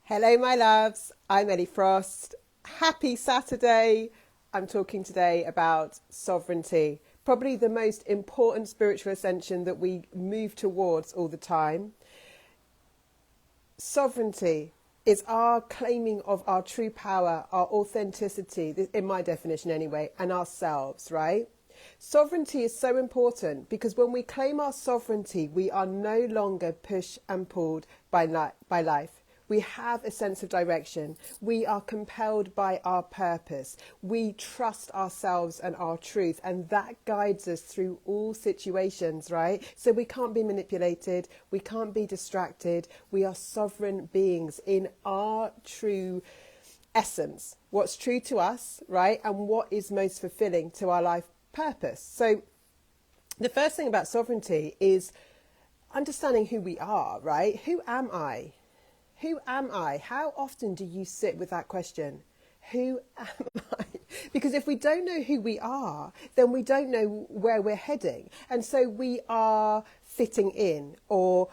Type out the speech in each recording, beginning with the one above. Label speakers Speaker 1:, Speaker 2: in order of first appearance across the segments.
Speaker 1: Hello, my loves. I'm Ellie Frost. Happy Saturday. I'm talking today about sovereignty, probably the most important spiritual ascension that we move towards all the time. Sovereignty is our claiming of our true power, our authenticity, in my definition anyway, and ourselves, right? Sovereignty is so important because when we claim our sovereignty, we are no longer pushed and pulled by life. We have a sense of direction. We are compelled by our purpose. We trust ourselves and our truth, and that guides us through all situations, right? So we can't be manipulated. We can't be distracted. We are sovereign beings in our true essence. What's true to us, right? And what is most fulfilling to our life purpose. So the first thing about sovereignty is understanding who we are, right? Who am I? Who am I? How often do you sit with that question? Who am I? Because if we don't know who we are, then we don't know where we're heading. And so we are fitting in or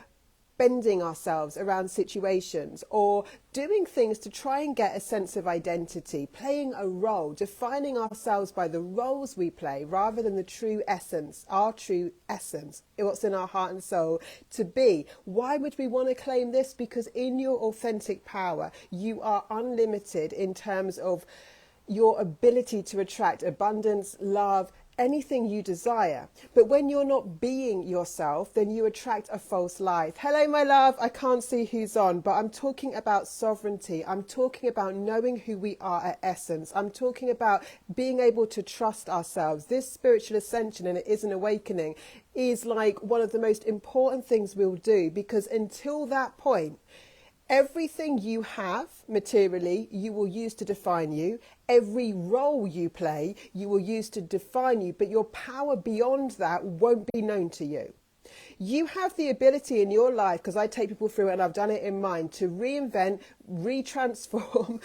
Speaker 1: bending ourselves around situations or doing things to try and get a sense of identity, playing a role, defining ourselves by the roles we play rather than the true essence, our true essence, what's in our heart and soul to be. Why would we want to claim this? Because in your authentic power, you are unlimited in terms of your ability to attract abundance, love, anything you desire. But when you're not being yourself, then you attract a false life. Hello, my love. I can't see who's on, but I'm talking about sovereignty. I'm talking about knowing who we are at essence. I'm talking about being able to trust ourselves. This spiritual ascension, and it is an awakening, is like one of the most important things we'll do, because until that point, everything you have materially, you will use to define you. Every role you play, you will use to define you. But your power beyond that won't be known to you. You have the ability in your life, because I take people through it and I've done it in mine, to reinvent, retransform,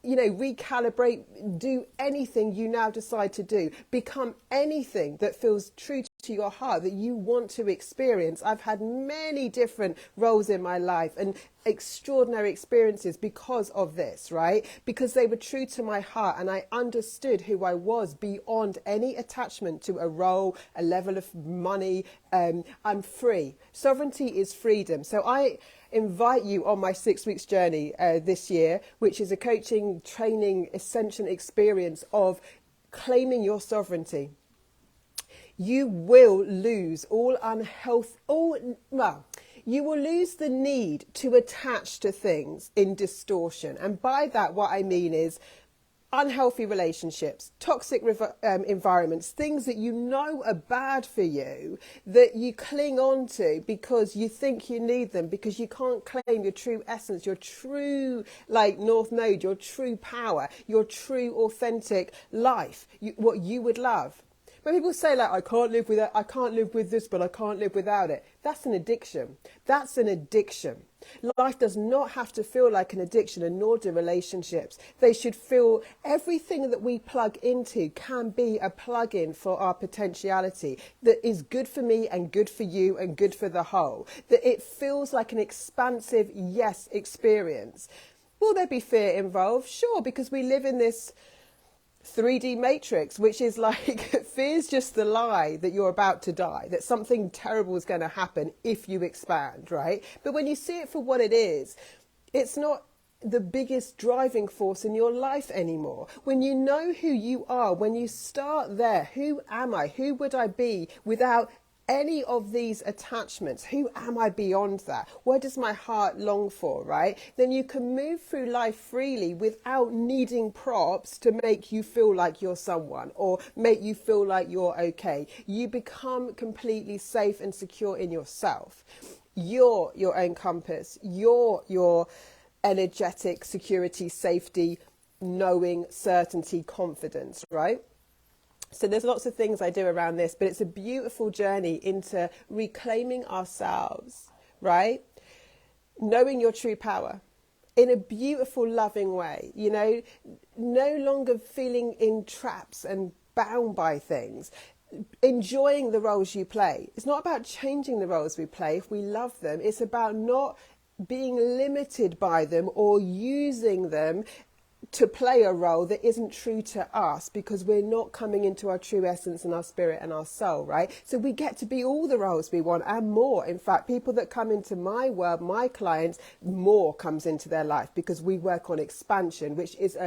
Speaker 1: recalibrate, do anything you now decide to do. Become anything that feels true to your heart, that you want to experience. I've had many different roles in my life and extraordinary experiences because of this, right? Because they were true to my heart and I understood who I was beyond any attachment to a role, a level of money. I'm free. Sovereignty is freedom. So I invite you on my 6 weeks journey this year, which is a coaching, training, ascension experience of claiming your sovereignty. You will lose you will lose the need to attach to things in distortion. And by that, what I mean is unhealthy relationships, toxic environments, things that you know are bad for you, that you cling on to because you think you need them, because you can't claim your true essence, your true North Node, your true power, your true authentic life, what you would love. When people say I can't live with this, but I can't live without it. That's an addiction. That's an addiction. Life does not have to feel like an addiction, and nor do relationships. They should feel everything that we plug into can be a plug-in for our potentiality that is good for me and good for you and good for the whole. That it feels like an expansive yes experience. Will there be fear involved? Sure, because we live in this 3D matrix, which is fear's just the lie that you're about to die, that something terrible is going to happen if you expand, right? But when you see it for what it is, it's not the biggest driving force in your life anymore. When you know who you are, when you start there, who am I? Who would I be without any of these attachments? Who am I beyond that? What does my heart long for, right? Then you can move through life freely without needing props to make you feel like you're someone or make you feel like you're okay. You become completely safe and secure in yourself. You're your own compass. You're your energetic security, safety, knowing, certainty, confidence, right? So there's lots of things I do around this, but it's a beautiful journey into reclaiming ourselves, right? Knowing your true power in a beautiful, loving way, no longer feeling in traps and bound by things, enjoying the roles you play. It's not about changing the roles we play if we love them. It's about not being limited by them or using them to play a role that isn't true to us, because we're not coming into our true essence and our spirit and our soul, right? So we get to be all the roles we want and more. In fact, people that come into my world, my clients, more comes into their life because we work on expansion, which is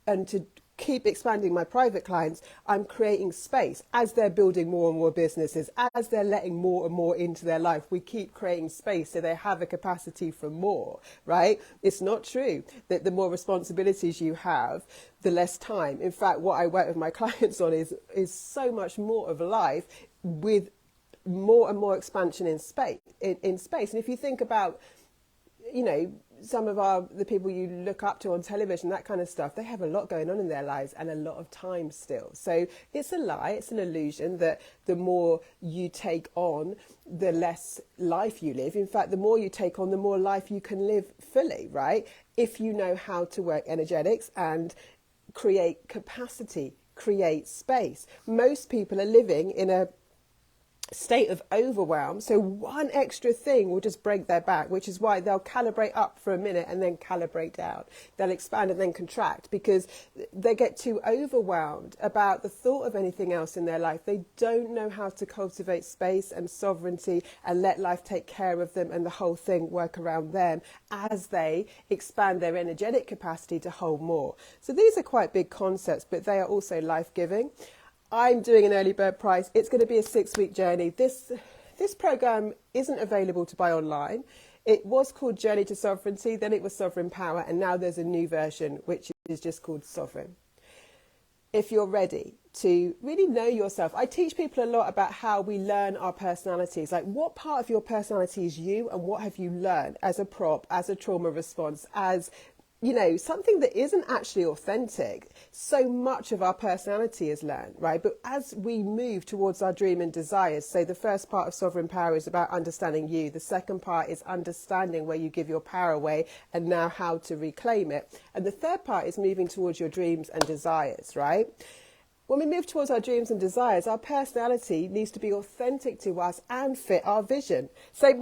Speaker 1: and to keep expanding my private clients, I'm creating space as they're building more and more businesses, as they're letting more and more into their life. We keep creating space so they have a capacity for more, right? It's not true that the more responsibilities you have, the less time. In fact, what I work with my clients on is so much more of life with more and more expansion in space. In space. And if you think about, you know, some of the people you look up to on television, that kind of stuff, they have a lot going on in their lives and a lot of time still. So it's a lie, it's an illusion that the more you take on, the less life you live. In fact, the more you take on, the more life you can live fully, right? If you know how to work energetics and create capacity, create space. Most people are living in a state of overwhelm, so one extra thing will just break their back, which is why they'll calibrate up for a minute and then calibrate down. They'll expand and then contract because they get too overwhelmed about the thought of anything else in their life. They don't know how to cultivate space and sovereignty and let life take care of them and the whole thing work around them as they expand their energetic capacity to hold more. So these are quite big concepts, but they are also life-giving. I'm doing an early bird price. It's going to be a 6-week journey. This program isn't available to buy online. It was called Journey to Sovereignty, then it was Sovereign Power, and now there's a new version, which is just called Sovereign. If you're ready to really know yourself, I teach people a lot about how we learn our personalities, like what part of your personality is you and what have you learned as a prop, as a trauma response, as you know, something that isn't actually authentic. So much of our personality is learned, right? But as we move towards our dream and desires, so the first part of Sovereign Power is about understanding you. The second part is understanding where you give your power away and now how to reclaim it. And the third part is moving towards your dreams and desires, right? When we move towards our dreams and desires, our personality needs to be authentic to us and fit our vision. So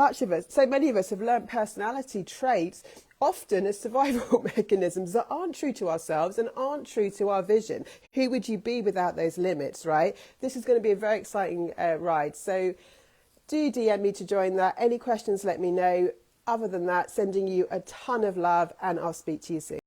Speaker 1: many of us have learned personality traits often as survival mechanisms that aren't true to ourselves and aren't true to our vision. Who would you be without those limits, right? This is going to be a very exciting ride. So do DM me to join that. Any questions, let me know. Other than that, sending you a ton of love and I'll speak to you soon.